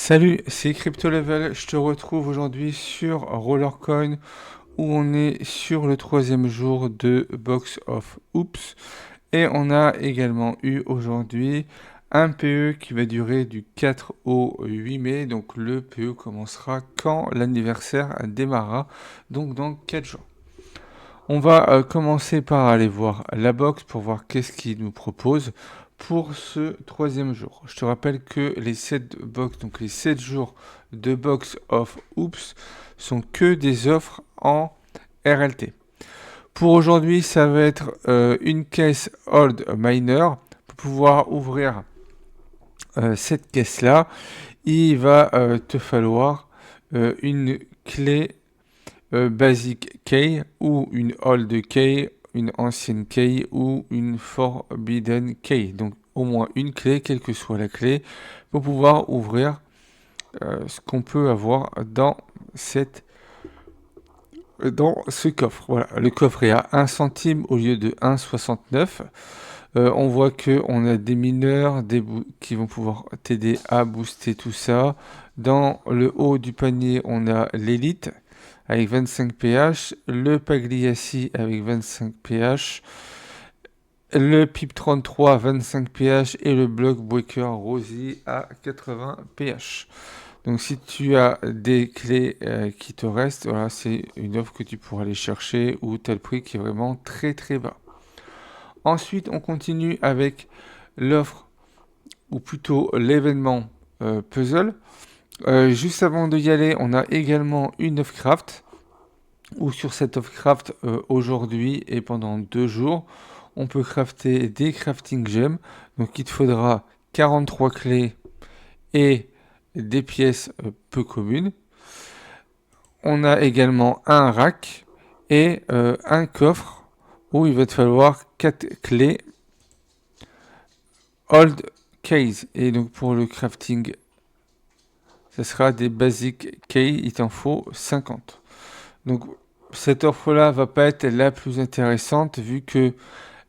Salut, c'est Crypto Level. Je te retrouve aujourd'hui sur Rollercoin où on est sur le troisième jour de Box of Oops. Et on a également eu aujourd'hui un PE qui va durer du 4 au 8 mai. Donc le PE commencera quand l'anniversaire démarrera, donc dans 4 jours. On va commencer par aller voir la box pour voir qu'est-ce qu'il nous propose pour ce troisième jour. Je te rappelle que les 7 box, donc les 7 jours de box of Oops sont que des offres en RLT. Pour aujourd'hui, ça va être une caisse Old Miner. Pour pouvoir ouvrir cette caisse-là, il va te falloir une clé basic key ou une old key, une ancienne key ou une forbidden key. Donc au moins une clé, quelle que soit la clé, pour pouvoir ouvrir ce qu'on peut avoir dans ce coffre. Voilà, le coffre est à 1 centime au lieu de 1,69. On voit que on a des mineurs qui vont pouvoir t'aider à booster tout ça. Dans le haut du panier, on a l'élite avec 25 pH, le Pagliassi avec 25 pH, le PIP 33 25 pH et le Block Breaker Rosy à 80 pH. Donc si tu as des clés qui te restent, voilà, c'est une offre que tu pourras aller chercher ou tu as le prix qui est vraiment très très bas. Ensuite, on continue avec l'offre ou plutôt l'événement puzzle. Juste avant de y aller, on a également une offre craft où sur cette offre craft aujourd'hui et pendant 2 jours, on peut crafter des crafting gems. Donc il te faudra 43 clés et des pièces peu communes. On a également un rack et un coffre où il va te falloir 4 clés old case. Et donc pour le crafting, ce sera des basic key, il t'en faut 50. Donc cette offre-là va pas être la plus intéressante vu que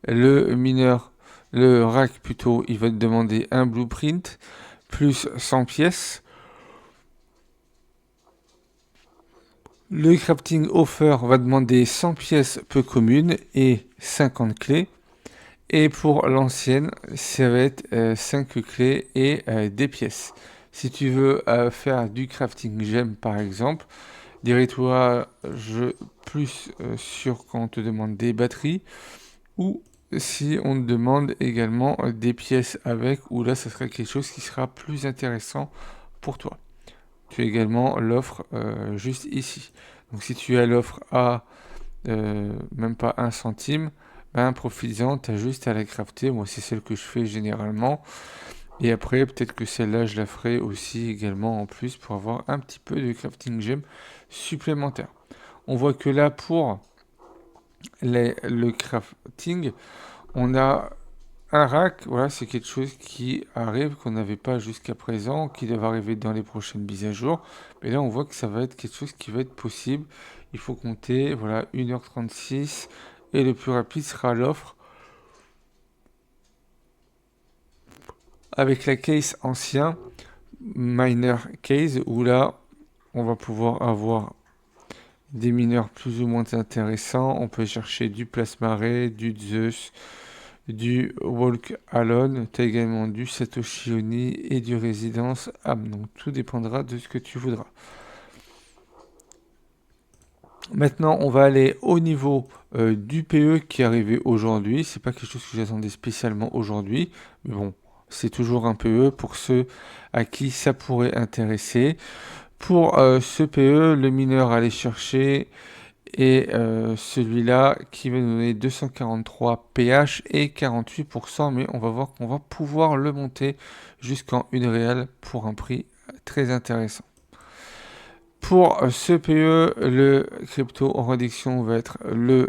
le mineur, le rack plutôt, il va te demander un blueprint plus 100 pièces. Le crafting offer va demander 100 pièces peu communes et 50 clés. Et pour l'ancienne, ça va être 5 clés et des pièces. Si tu veux faire du crafting gem par exemple, dirais-toi plus sur quand on te demande des batteries ou si on te demande également des pièces avec, ou là ça serait quelque chose qui sera plus intéressant pour toi. Tu as également l'offre juste ici. Donc si tu as l'offre à même pas 1 centime, ben profites-en, tu as juste à la crafter. Moi c'est celle que je fais généralement. Et après peut-être que celle-là je la ferai aussi également en plus pour avoir un petit peu de crafting gem supplémentaire. On voit que là pour le crafting, on a un rack, voilà, c'est quelque chose qui arrive, qu'on n'avait pas jusqu'à présent, qui devrait arriver dans les prochaines mises à jour. Mais là, on voit que ça va être quelque chose qui va être possible. Il faut compter, voilà, 1h36. Et le plus rapide sera l'offre avec la case ancien, miner case, où là, on va pouvoir avoir des mineurs plus ou moins intéressants. On peut chercher du Plasmaré, du Zeus, du Walk Alone, tu as également du Satoshi Oni et du Residence Am. Donc tout dépendra de ce que tu voudras. Maintenant, on va aller au niveau du PE qui est arrivé aujourd'hui. C'est pas quelque chose que j'attendais spécialement aujourd'hui, mais bon, c'est toujours un PE pour ceux à qui ça pourrait intéresser. Pour ce PE, le mineur à aller chercher et celui-là qui va nous donner 243 pH et 48%, mais on va voir qu'on va pouvoir le monter jusqu'en une réelle pour un prix très intéressant. Pour ce PE, le crypto en réduction va être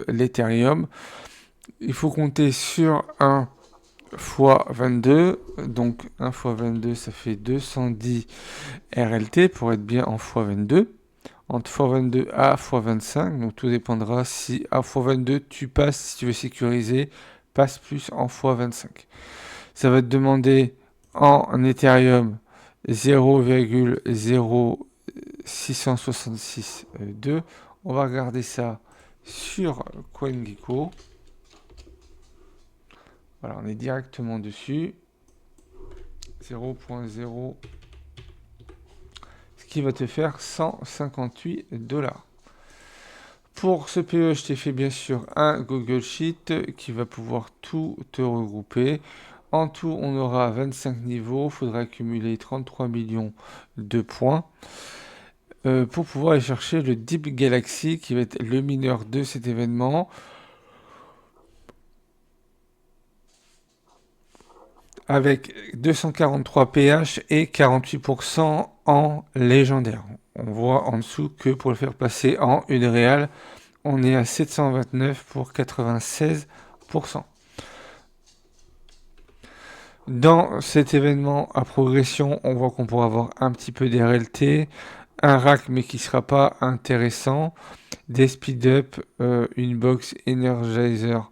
l'Ethereum. Il faut compter sur 1 x 22, donc 1 x 22 ça fait 210 RLT pour être bien en x 22. Entre x22 à x25, donc tout dépendra si à x22 tu passes, si tu veux sécuriser, passe plus en x25. Ça va te demander en Ethereum 0,0666,2. On va regarder ça sur CoinGecko. Voilà, on est directement dessus. 0.0, ce qui va te faire 158 $. Pour ce PE, je t'ai fait bien sûr un Google Sheet qui va pouvoir tout te regrouper. En tout, on aura 25 niveaux. Il faudra accumuler 33 millions de points pour pouvoir aller chercher le Deep Galaxy qui va être le mineur de cet événement. Avec 243 pH et 48% en légendaire. On voit en dessous que pour le faire passer en une réale, on est à 729 pour 96%. Dans cet événement à progression, on voit qu'on pourra avoir un petit peu d'RLT, un rack mais qui ne sera pas intéressant, des speed-up, une box Energizer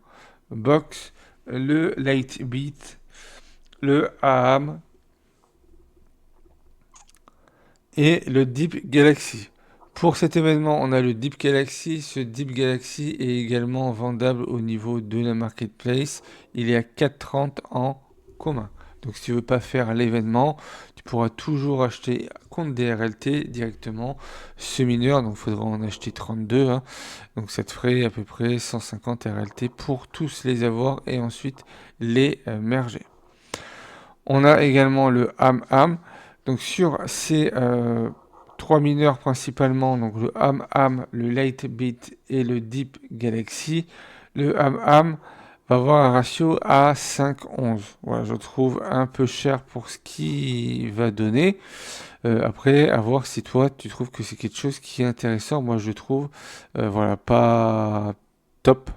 box, le Lightbeat, le AM et le Deep Galaxy. Pour cet événement, on a le Deep Galaxy. Ce Deep Galaxy est également vendable au niveau de la marketplace. Il est à 4,30 en commun. Donc si tu veux pas faire l'événement, tu pourras toujours acheter contre des RLT directement ce mineur. Donc il faudra en acheter 32. Hein. Donc ça te ferait à peu près 150 RLT pour tous les avoir et ensuite les merger. On a également le AM. Donc sur ces trois mineurs principalement, donc le AM, le Lightbeat et le Deep Galaxy, le AM va avoir un ratio à 5,11. Voilà, je trouve un peu cher pour ce qu'il va donner. Après, à voir si toi, tu trouves que c'est quelque chose qui est intéressant. Moi, je trouve, voilà, pas top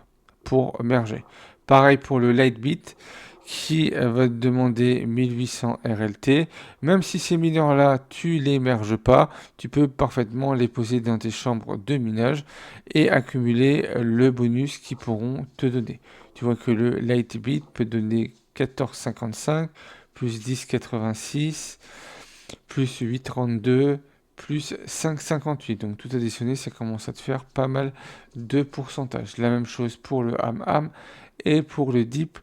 pour merger. Pareil pour le Lightbeat qui va te demander 1800 RLT. Même si ces mineurs-là, tu les merges pas, tu peux parfaitement les poser dans tes chambres de minage et accumuler le bonus qu'ils pourront te donner. Tu vois que le Lightbeat peut donner 14,55 plus 10,86 plus 8,32 plus 5,58. Donc tout additionné, ça commence à te faire pas mal de pourcentage. La même chose pour le AM et pour le Deep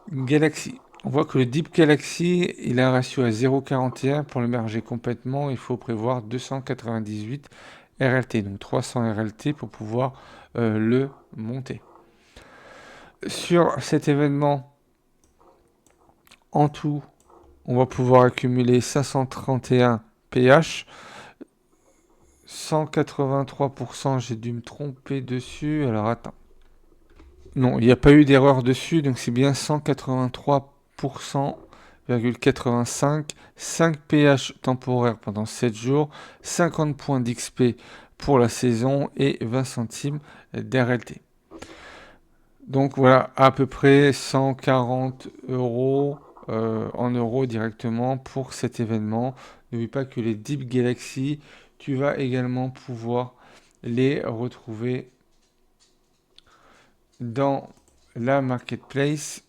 Galaxy. On voit que le Deep Galaxy, il a un ratio à 0,41. Pour le merger complètement, il faut prévoir 298 RLT, donc 300 RLT pour pouvoir le monter. Sur cet événement, en tout, on va pouvoir accumuler 531 pH. 183%, j'ai dû me tromper dessus. Alors attends. Non, il n'y a pas eu d'erreur dessus, donc c'est bien 183,85, 5 pH temporaires pendant 7 jours, 50 points d'XP pour la saison et 20 centimes d'RLT. Donc voilà, à peu près 140 euros en euros directement pour cet événement. N'oublie pas que les Deep Galaxy, tu vas également pouvoir les retrouver dans la marketplace.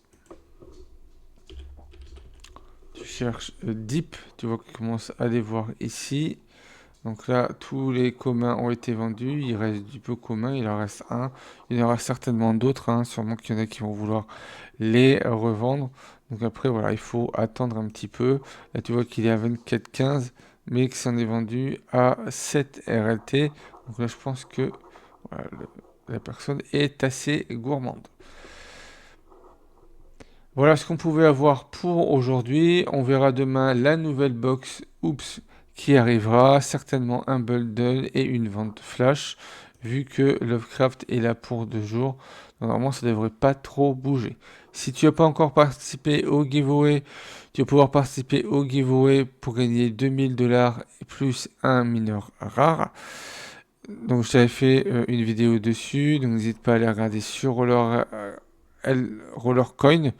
Tu cherches Deep, tu vois qu'on commence à les voir ici. Donc là, tous les communs ont été vendus. Il reste du peu commun, il en reste un. Il y en aura certainement d'autres, hein. Sûrement qu'il y en a qui vont vouloir les revendre. Donc après, voilà, il faut attendre un petit peu. Là, tu vois qu'il est à 24,15, mais que ça en est vendu à 7 RLT. Donc là, je pense que voilà, la personne est assez gourmande. Voilà ce qu'on pouvait avoir pour aujourd'hui. On verra demain la nouvelle box Oops qui arrivera. Certainement un bundle et une vente flash. Vu que Lovecraft est là pour 2 jours. Normalement, ça ne devrait pas trop bouger. Si tu n'as pas encore participé au giveaway, tu vas pouvoir participer au giveaway pour gagner 2000 $, plus un mineur rare. Donc, je t'avais fait une vidéo dessus. Donc, n'hésite pas à aller regarder sur Rollercoin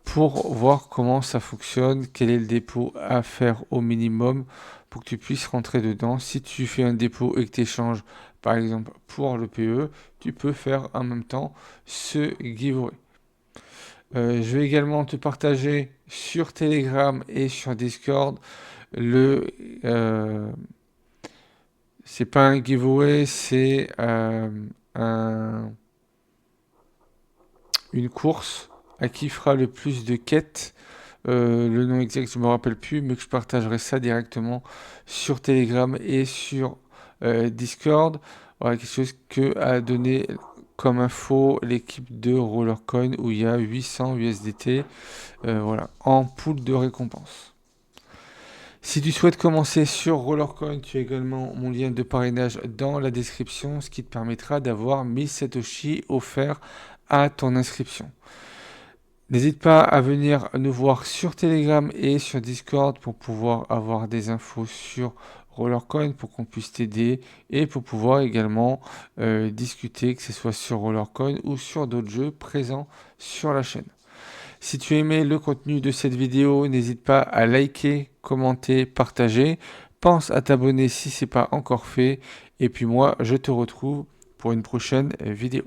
pour voir comment ça fonctionne, quel est le dépôt à faire au minimum pour que tu puisses rentrer dedans. Si tu fais un dépôt et que tu échanges, par exemple, pour le PE, tu peux faire en même temps ce giveaway. Je vais également te partager sur Telegram et sur Discord le... c'est pas un giveaway, c'est une course à qui fera le plus de quêtes. Le nom exact, je me rappelle plus, mais que je partagerai ça directement sur Telegram et sur Discord. Voilà, quelque chose que a donné comme info l'équipe de Rollercoin où il y a 800 USDT voilà, en pool de récompense. Si tu souhaites commencer sur Rollercoin, tu as également mon lien de parrainage dans la description, ce qui te permettra d'avoir 1000 Satoshi offerts à ton inscription. N'hésite pas à venir nous voir sur Telegram et sur Discord pour pouvoir avoir des infos sur Rollercoin pour qu'on puisse t'aider et pour pouvoir également discuter, que ce soit sur Rollercoin ou sur d'autres jeux présents sur la chaîne. Si tu aimais le contenu de cette vidéo, n'hésite pas à liker, commenter, partager. Pense à t'abonner si ce n'est pas encore fait. Et puis moi, je te retrouve pour une prochaine vidéo.